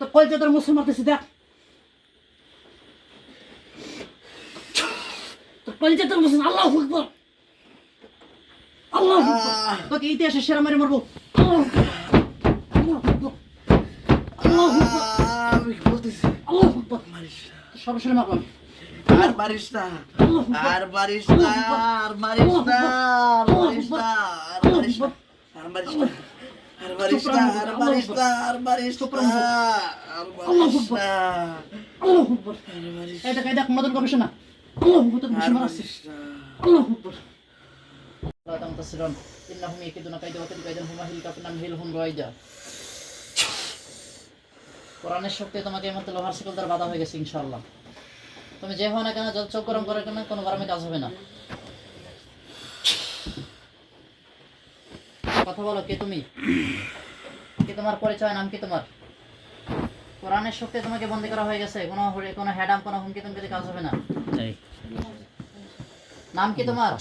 তো কলজা তোর মুসল মারতেছি দেখ তো কলজা তোর মুসল আল্লাহু আকবার আল্লাহু আকবার তোকে ইতিহাসে সেরা মেরে মারবো আল্লাহু আকবার আল্লাহু আকবার আমি বলতেছি আল্লাহু আকবার মারিস না। সরাসরি মারবো আমি। আর মারিস না আর মারিস না আর মারিস না আর মারিস না আর মারিস না আর মারিস না আর মারিস না আর মারিস না আর মারিস না আর মারিস না আল্লাহু আকবার আর মারিস এই দেখ মদন গবেষণা আল্লাহু আকবার তোকে আর বেশি মারাচ্ছি মারিস না আল্লাহু আকবার লা তামতাসিরুন ইন্নাহুম ইয়াকিদুনা কাইদা ওয়া কাইদান হুমা হিল কাফিনাম হিলহুম রাইদা কোরআনের শক্তি তোমাকে এই মধ্যে লোহার শিকল দ্বারা বাধা হয়ে গেছে ইনশাআল্লাহ তুমি যে হও না কেন যত চোখ গরম করে কেন কোনো গরমে কাজ হবে না কথা বলো কে তুমি কি তোমার পরিচয় নাম কি তোমার কোরআনের শক্তি তোমাকে বন্দী করা হয়ে গেছে কোনো হ্যাডাম কোনো হুমকি তুমকিতে কাজ হবে না নাম কি তোমার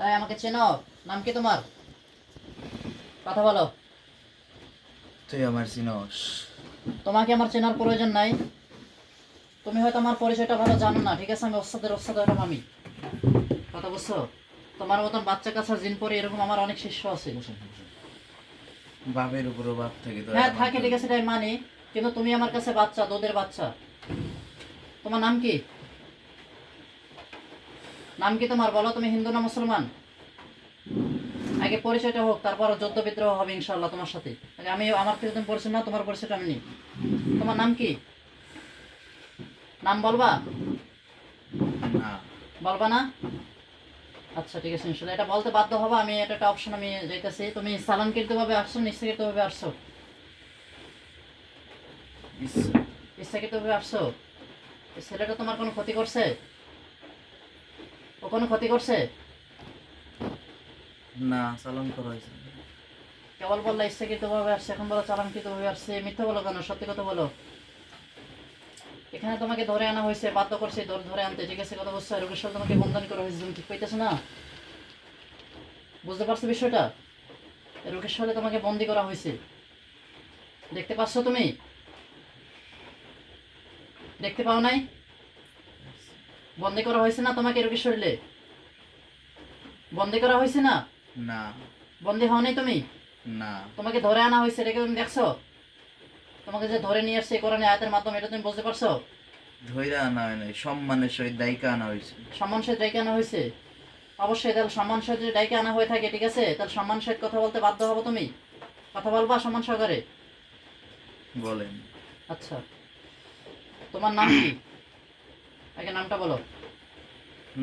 এই আমাকে চেনো নাম কি তোমার কথা বলো তুই আমার চিনস তোমাকে আমার চেনার প্রয়োজন নাই তুমি হয়তো আমার পরিচয়টা ভালো জানো না ঠিক আছে আমি ওস্তাদের ওস্তাদ হলাম আমি কথা বুঝছো তোমার মতন বাচ্চা কাচ্চা জিন পরে এরকম আমার অনেক শিষ্য আছে বাপের উপরও বাপ থেকে তো হ্যাঁ থাকে ঠিক আছে তাই মানি কিন্তু তুমি আমার কাছে বাচ্চা দুধের বাচ্চা তোমার নাম কি নাম কি তোমার বলো তুমি হিন্দু না মুসলমান আগে পরিচয়টা হোক তারপর যুদ্ধ বিদ্রোহ হবে ইনশাআল্লাহ তোমার সাথে আগে আমি আমার থেকে তুমি পরিচয় না তোমার পরিচয়টা আমি নিই তোমার নাম কি নাম বলবা না বলবা না আচ্ছা ঠিক আছে ইনশাআল্লাহ এটা বলতে বাধ্য হবো আমি এটা একটা অপশন আমি যাইতেছি তুমি সালানকৃতভাবে আসছো নিশ্চিতভাবে আসছো ইচ্ছাকৃতভাবে আসছো এই ছেলেটা তোমার কোনো ক্ষতি করছে ও কোনো ক্ষতি করছে না চালান করা হয়েছে কেবল বললে ইচ্ছাকৃতভাবে আসছে এখন বলো চালানকৃতভাবে আসছে মিথ্যা বলো কেন সত্যি কথা বলো এখানে তোমাকে ধরে আনা হয়েছে বাধ্য করছে ধরে আনতে ঠিক আছে কথা বুঝছো রোগের সাথে তোমাকে বন্ধন করা হয়েছে তুমি ঠিক পাইতেছো না বুঝতে পারছো বিষয়টা রোগের সাথে তোমাকে বন্দি করা হয়েছে দেখতে পাচ্ছ তুমি দেখতে পাও নাই বন্দি করা হয়েছে না তোমাকে রোগের শরীরে বন্দি করা হয়েছে না না বন্দি হও নাই তুমি না তোমাকে ধরে আনা হয়েছে এটা কি তুমি দেখছো তোমাকে যে ধরে নিয়ে আসছে কোরআনের আয়াতের মাধ্যমে এটা তুমি বুঝতে পারছো ধৈর্য আনা হয় নাই সম্মানের সহিত দায়িকা আনা হয়েছে সম্মান সহিত ডাইকে আনা হয়েছে অবশ্যই তাহলে সম্মান সহিত যদি ডাইকে আনা হয়ে থাকে ঠিক আছে তাহলে সম্মান সহিত কথা বলতে বাধ্য হবো তুমি কথা বলবা সম্মান সহকারে বলেন আচ্ছা তোমার নাম কি আগে নামটা বলো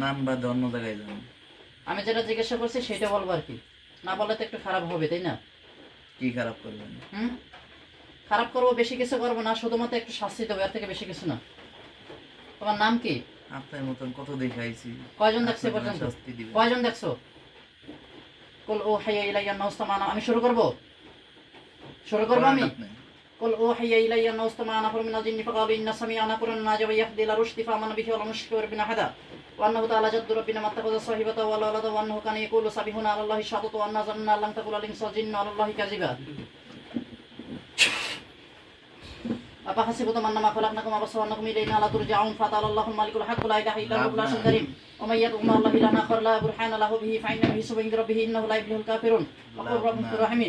নাম বাদ অন্য জায়গায় যান আমি যেটা জিজ্ঞাসা করছি সেটা বলবো আর কি না বললে তো একটু খারাপ হবে তাই না কি খারাপ করবেন হুম খারাপ করবো বেশি কিছু করবো না শুধুমাত্র একটু শাস্তি দেবো এর থেকে বেশি কিছু না তোমার নাম কি আপনার মতন কত দেখাইছি কয়জন দেখছো আপনার পর্যন্ত শাস্তি দিবেন কয়জন দেখছো কুল ওহিয়া ইলাইয়া নাউস্তামানা আমি শুরু করব আমি قل أوحي إلي أنه استمع نفر من الجن فقالوا إنا سمعنا قرآنا عجبا يهدي إلى الرشد فآمنا به ولم نشرك بربنا أحدا وأنه تعالى جد ربنا ما اتخذ صاحبة ولا ولدا وأنه كان يقول سبحنا على الله شهادة وأنا ظننا أن لن تقول الإنس والجن على الله كذبا أفحسبتم أنما خلقناكم عبثا وأنكم إلينا لا ترجعون فتعالى الله الملك الحق لا إله إلا هو العرش الكريم ومن يدعو مع الله إلها آخر لا برهان له به فإنه حسب عند ربه إنه لا يفلح الكافرون وقل ربكم الرحيم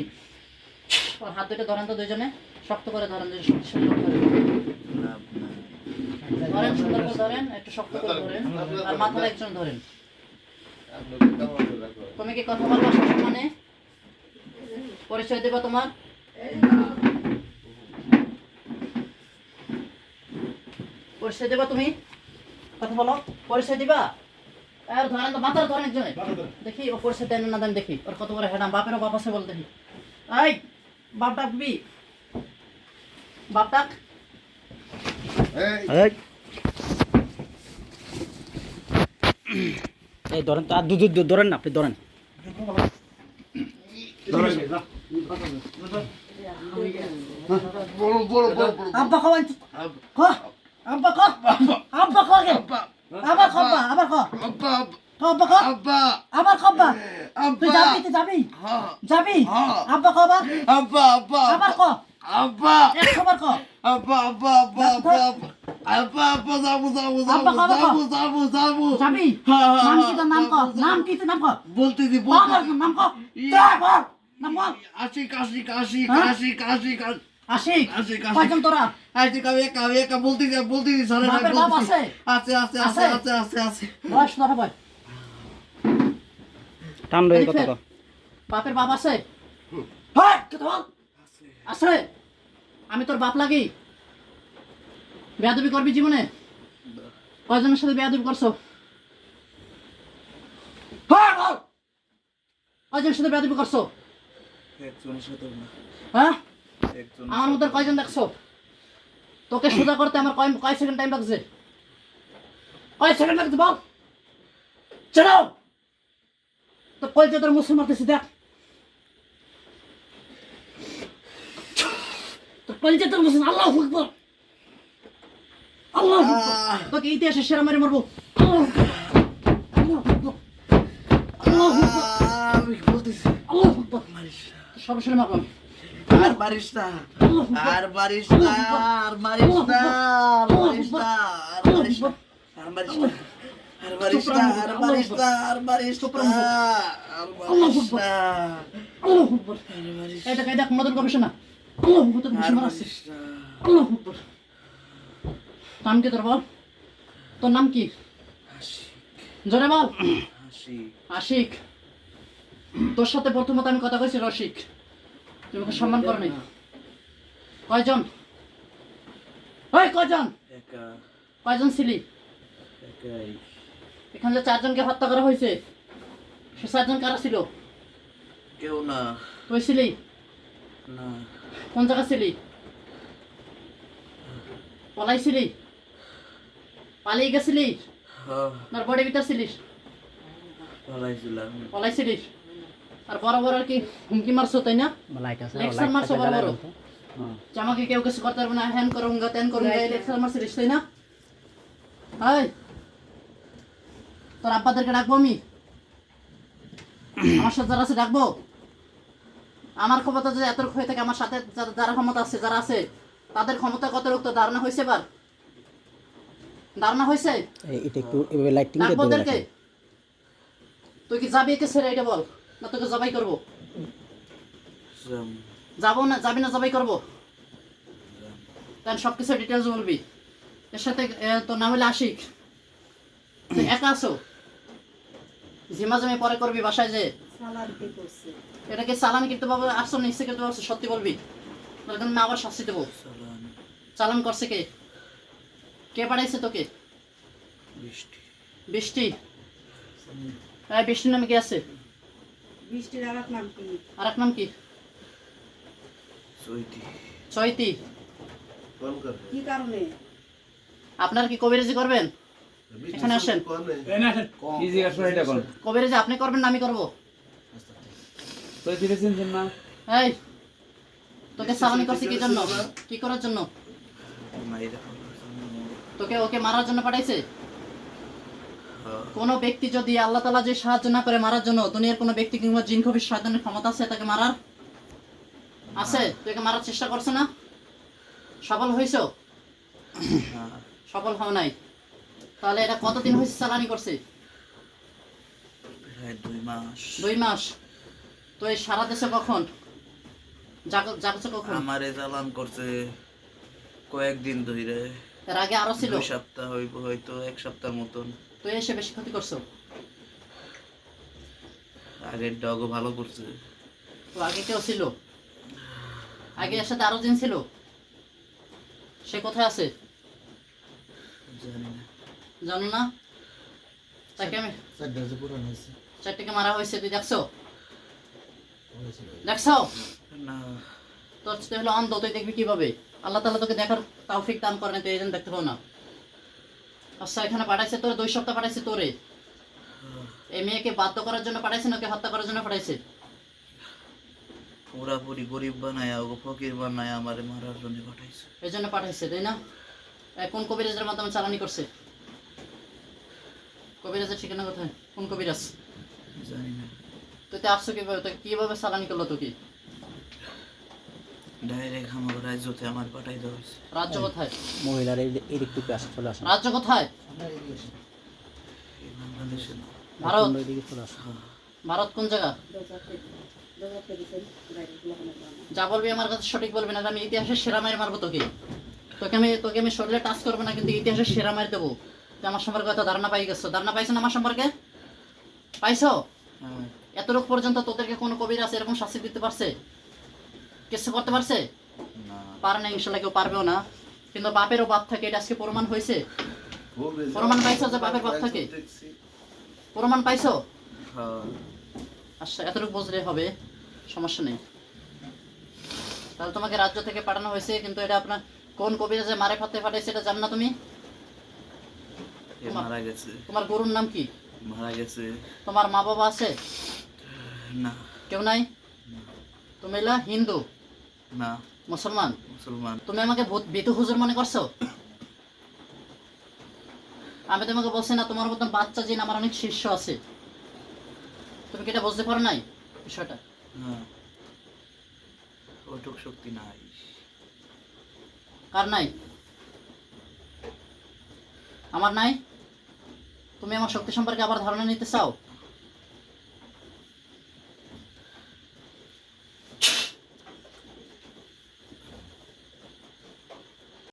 और हाथ দুটো ধরেন তো দুইজনে শক্ত করে ধরেন দুইজন শক্তিশালী করে ধরেন সুন্দর করে ধরেন একটু শক্ত করে ধরেন আর মাথাটা একজন ধরেন তুমি কি কথা বলবা সসম্মানে পরিচয় দেবা তোমার পরিচয় দেবা তুমি কথা বলো পরিচয় দিবা আর ধরেন তো মাথার ধরেন একজনে দেখি ও পরিচয় দেন না দেন দেখি ওর কত বড় হেডাম বাপেরও বাপ আছে বল দেখি এই বাপ ডাকবি বাপ ডাক এই ধরেন তো আর ধরেন না আপনি ধরেন আব্বা খাওয়ান খ আব্বা খ আব্বা খ আগে আবার খব্বা আবার খ আব্বা খ আবার খব্বা তুই যাবি যাবি আব্বা খ আবার আব্বা আব্বা আবার খ আব্বা 100 বার কও। আব্বা আব্বা আব্বা আব্বা আব্বা আব্বা যাবো যাবো আব্বা যাবো কবে কও? যাবো যাবো যাবো যাবি? হ্যাঁ, হ্যাঁ, নাম কি তোর নাম যাবো, কও? নাম কি তোর নাম কও? বলতেছি বল বল, বলতেছি নাম কও। যা বল, নাম বল। আশিক আশিক আশিক হ্যাঁ? আশিক আশিক আশিক, আশিক, আশিক। কয়জন তোরা? আশিক আমি একা বলতেছি স্যার বাপের বাপ আছে? আছে আছে আছে আছে আছে আছে বয়স ধরে বয়। টান রয়ে এদিক কথা ফের। কও। বাপের বাপ আছে? হ্যাঁ, কথা বল। আছে? আমি তোর বাপ লাগি? বেয়াদবি করবি জীবনে? কয়জনের সাথে বেয়াদবি করছো? হ্যাঁ, বল। কয়জনের সাথে বেয়াদবি করছো? একজনের সাথে না হ্যাঁ? একজন আমার মধ্যে কয়জন দেখছো? তোকে সোজা করতে আমার কয় সেকেন্ড টাইম লাগছে? কয় সেকেন্ড লাগছে বল? চলো, তো কলজে তোর মুসলিম মারতেছি দেখ। তোর কলজে তোর মুসলিম, আল্লাহু আকবার, আল্লাহু আকবার। তোকে ইতিহাসে সেরা মেরে মারবো। আল্লাহু আকবার, আল্লাহু আকবার, আল্লাহু আকবার, আমি বলতেছি আল্লাহু আকবার। মারিস না। সর্বশেষ মারবো আমি। আর মারিস না আর মারিস না আর মারিস না আর মারিস না আর মারিস না আর মারিস না আর মারিস না আর মারিস না আর মারিস না আর মারিস না আল্লাহু আকবার। আর মারিস এই দেখ, এই দেখ, মদন গবেষণা। আল্লাহু আকবার, তোর আর মুসলিম মারাচ্ছে। মারিস না আল্লাহু আকবার। নাম কি তোর বল? তোর নাম কি? হাসি জোরে বল। হাসি আশিক, তোর সাথে প্রথমত আমি কথা কইছি রসিক, তুমি ওকে সম্মান করো নাই। কয়জন? ওই কয়জন? একা কয়জন ছিলি? একাই এখানে যে 4 জনকে হত্যা করা হয়েছে, সে 4 জন কারা ছিল? কেউ না তুই ছিলি? না কোন জায়গা ছিলি? পলাইছিলি? পালিয়ে গেছিলি? হ্যাঁ না বডি ভিতর ছিলিস? পালাইছিলাম পলাইছিলিস। আর বড় বড় আর কি হুমকি মারছো, তাই না? লাইট আছে লেকচার মারছো বড় বড়, যে আমাকে কেউ কিছু করতে পারবে না, হ্যান করুঙ্গা ত্যান করুঙ্গা, এই লেকচার মারছিলিস, তাই না? হাই, তোর আব্বাদেরকে ডাকবো আমি? আমার সাথে যারা আছে ডাকবো? আমার ক্ষমতা যদি এত হয়ে থাকে, আমার সাথে যারা ক্ষমতা আছে, যারা আছে, তাদের ক্ষমতা কত রক্ত ধারণা হয়েছে? এবার ধারণা হয়েছে? এটা একটু এভাবে লাইটিং দিয়ে ডাকবো দেবে ওদেরকে? তুই কি যাবি একে ছেড়ে, এটা বল, না তোকে জবাই করবো? যাবো না, যাবি না জবাই করবো? তাহলে সব কিছু ডিটেলস বলবি। এর সাথে তোর নাম হলে আশিক, তুই একা আছো? ঝিমাঝিমি পরে করবি বাসায় যে। এটাকে চালান কিন্তু বাবা আসছো না, ইচ্ছে করতে পারছো, সত্যি বলবি, তাহলে কিন্তু আমি আবার শাস্তি দেবো। চালান করছে কে? কে পাঠাইছে তোকে? বৃষ্টি বৃষ্টি। এই বৃষ্টির নামে কে আছে? বৃষ্টির আর এক নাম কি? আর এক নাম কি? চৈতি চৈতি। কি কারণে? আপনার কি কবিরাজি করবেন? এখানে আসেন। কি জিজ্ঞাসা করে এটা কোন? কবিরাজি আপনি করবেন না আমি করবো? তো ধীরে চিনছেন না? এই, তোকে চালানি করছে কি জন্য? কি করার জন্য? মাইরা তোকে ওকে মারার জন্য পাঠাইছে? হ্যাঁ কোনো ব্যক্তি যদি আল্লাহ তাআলা যে সাহায্য না করে মারার জন্য, দুনিয়ার কোনো ব্যক্তি কিংবা জিন কবির শয়তানের ক্ষমতা আছে তাকে মারার? আছে? তোকে মারার চেষ্টা করছে না? সফল হইছো? হ্যাঁ সফল হও নাই। তাহলে এটা কতদিন হয়েছে চালানি করছে? প্রায় 2 মাস 2 মাস। তো এই সারা দেশে কখন জাগছে কখন? আমারে চালান করছে কয়েকদিন ধরে, এর আগে আরো ছিল? 2 সপ্তাহ হইব, হয়তো 1 সপ্তাহ মতন। তো এসে বেশি ক্ষতি করছো? আগের ডগও ভালো করছে। তো আগে কেউ ছিল? আগে এর সাথে আরো দিন ছিল? সে কোথায় আছে জানি না জানো না? তাকে আমি 4টাকে মারা হয়েছে, তুই দেখছো? দেখছো? না তোর তো হলো অন্ধ, তুই দেখবি কিভাবে? আল্লাহ তাআলা তোকে দেখার তৌফিক দান করে না, তুই এই জন্য দেখতে পাও না। আচ্ছা, এখানে পাঠাইছে তোরে, 2 সপ্তাহ পাঠাইছে তোরে। এই মেয়েকে বাধ্য করার জন্য পাঠাইছে নাকি হত্যা করার জন্য পাঠাইছে? পুরাপুরি গরিব বানায়, ওকে ফকির বানায় আমারে মারার জন্য পাঠাইছে। এই জন্য পাঠাইছে, তাই না? কোন কবিরাজের মাধ্যমে চালানি করছে? কবিরাজের ঠিকানা কোথায়? কোন কবিরাজ? জানি না তুই তো আসছো কিভাবে? তুই কিভাবে চালানি করলো তোকে? ডাইরেক্ট আমার রাজ্যতে আমার পাঠাই দেওয়া হয়েছে। রাজ্য কোথায়? মহিলারা এদিকে চলে আসেন, রাজ্য কোথায়? এই বাংলাদেশে না। ভারত। তোমরা এদিকে চলে আসো। ভারত কোন জায়গা? দরজাতে দিছেন গাড়ির লাগানো বানা। যা বলবি আমার কাছে সঠিক বলবি না, আমি ইতিহাসের সেরা মায়ের মারবো তোকে। তোকে আমি শরীরে টাচ করবো না, কিন্তু ইতিহাসের সেরা মায়ের দেবো। তুই আমার সম্পর্কে হয়তো ধারণা পাই গেছো। ধারণা পাইছো না আমার সম্পর্কে? পাইছো? হ্যাঁ, এতটুকু পর্যন্ত তোদেরকে কোনো কবির আছে এরকম শাস্তি দিতে পারছে? কিছু করতে পারছে? না। পারে না, ইনশাল্লাহ কেউ পারবেও না। কিন্তু বাপেরও বাপ থাকে, এটা আজকে প্রমাণ হয়েছে। প্রমাণ পাইছো যে বাপের বাপ থাকে? প্রমাণ পাইছো? হ্যাঁ। আচ্ছা, এতটুকু বুঝলে হবে, সমস্যা নেই। তাহলে তোমাকে রাজ্য থেকে পাঠানো হয়েছে, কিন্তু এটা আপনার কোন কবিরা যে মারে ফাতে ফাটাইছে এটা জানো না তুমি? এ মারা গেছে। তোমার গরুর নাম কি? মারা গেছে। তোমার মা বাবা আছে? না। কেউ নাই? তুমি এলা হিন্দু, না। মুসলমান? মুসলমান। তুমি আমাকে ভীতু হুজুর মনে করছো? আমি তোমাকে বলছি না তোমার মতন বাচ্চা জিন আমার অনেক শিষ্য আছে? তুমি কি এটা বুঝতে পারো নাই বিষয়টা? হ্যাঁ। ওইটুক শক্তি নাই। কার নাই? আমার নাই? তুমি আমার শক্তি সম্পর্কে আবার ধারণা নিতে চাও?